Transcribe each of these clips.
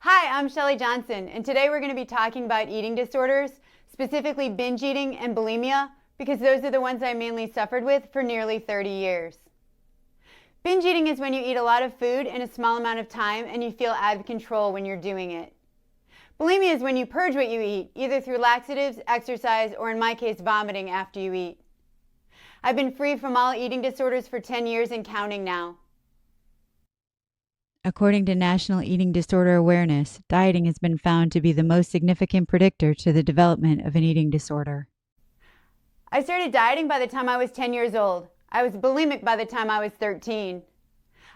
Hi, I'm Shelli Johnson, and today we're going to be talking about eating disorders, specifically binge eating and bulimia, because those are the ones I mainly suffered with for nearly 30 years. Binge eating is when you eat a lot of food in a small amount of time and you feel out of control when you're doing it. Bulimia is when you purge what you eat, either through laxatives, exercise, or in my case, vomiting after you eat. I've been free from all eating disorders for 10 years and counting now. According to National Eating Disorder Awareness, dieting has been found to be the most significant predictor to the development of an eating disorder. I started dieting by the time I was 10 years old. I was bulimic by the time I was 13.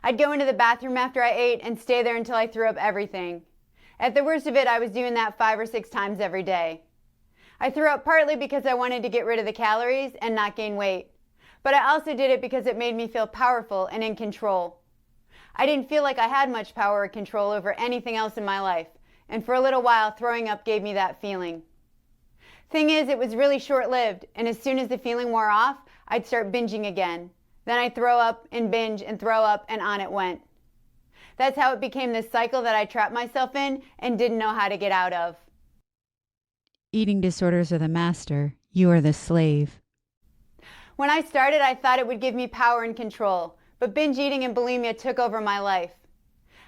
I'd go into the bathroom after I ate and stay there until I threw up everything. At the worst of it, I was doing that 5 or 6 times every day. I threw up partly because I wanted to get rid of the calories and not gain weight, but I also did it because it made me feel powerful and in control. I didn't feel like I had much power or control over anything else in my life, and for a little while, throwing up gave me that feeling. Thing is, it was really short-lived, and as soon as the feeling wore off, I'd start binging again. Then I'd throw up and binge and throw up, and on it went. That's how it became this cycle that I trapped myself in and didn't know how to get out of. Eating disorders are the master. You are the slave. When I started, I thought it would give me power and control, but binge eating and bulimia took over my life.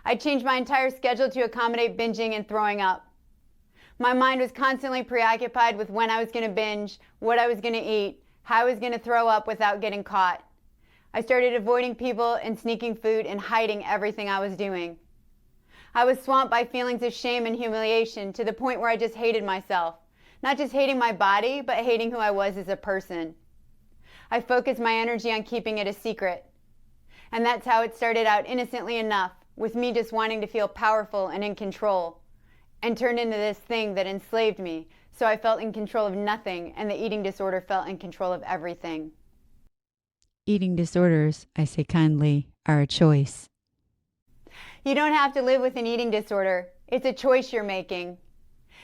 I changed my entire schedule to accommodate binging and throwing up. My mind was constantly preoccupied with when I was going to binge, what I was going to eat, how I was going to throw up without getting caught. I started avoiding people and sneaking food and hiding everything I was doing. I was swamped by feelings of shame and humiliation to the point where I just hated myself. Not just hating my body, but hating who I was as a person. I focused my energy on keeping it a secret. And that's how it started out innocently enough, with me just wanting to feel powerful and in control, and turned into this thing that enslaved me, so I felt in control of nothing, and the eating disorder felt in control of everything. Eating disorders, I say kindly, are a choice. You don't have to live with an eating disorder. It's a choice you're making.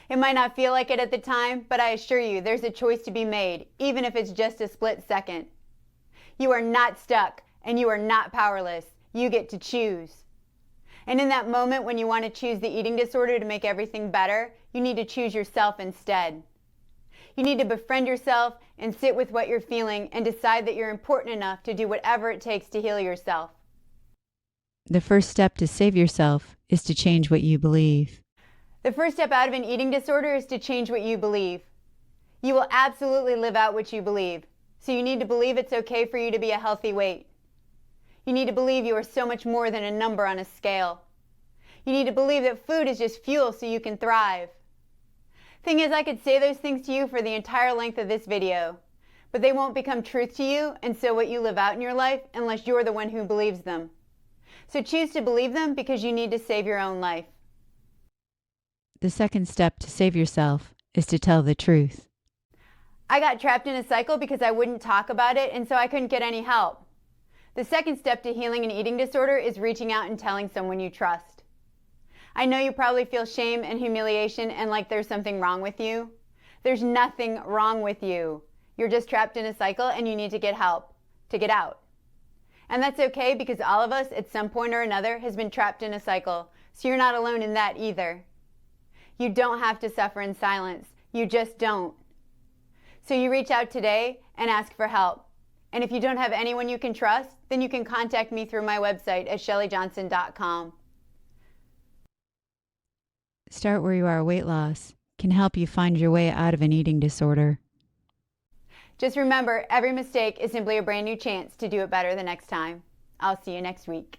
It might not feel like it at the time, but I assure you there's a choice to be made, even if it's just a split second. You are not stuck. And you are not powerless. You get to choose. And in that moment when you want to choose the eating disorder to make everything better, you need to choose yourself instead. You need to befriend yourself and sit with what you're feeling and decide that you're important enough to do whatever it takes to heal yourself. The first step to save yourself is to change what you believe. The first step out of an eating disorder is to change what you believe. You will absolutely live out what you believe. So you need to believe it's okay for you to be a healthy weight. You need to believe you are so much more than a number on a scale. You need to believe that food is just fuel so you can thrive. Thing is, I could say those things to you for the entire length of this video, but they won't become truth to you and so what you live out in your life unless you're the one who believes them. So choose to believe them because you need to save your own life. The second step to save yourself is to tell the truth. I got trapped in a cycle because I wouldn't talk about it and so I couldn't get any help. The second step to healing an eating disorder is reaching out and telling someone you trust. I know you probably feel shame and humiliation and like there's something wrong with you. There's nothing wrong with you. You're just trapped in a cycle and you need to get help to get out. And that's okay because all of us at some point or another has been trapped in a cycle, so you're not alone in that either. You don't have to suffer in silence. You just don't. So you reach out today and ask for help. And if you don't have anyone you can trust, then you can contact me through my website at shellijohnson.com. Start where you are. Weight loss can help you find your way out of an eating disorder. Just remember, every mistake is simply a brand new chance to do it better the next time. I'll see you next week.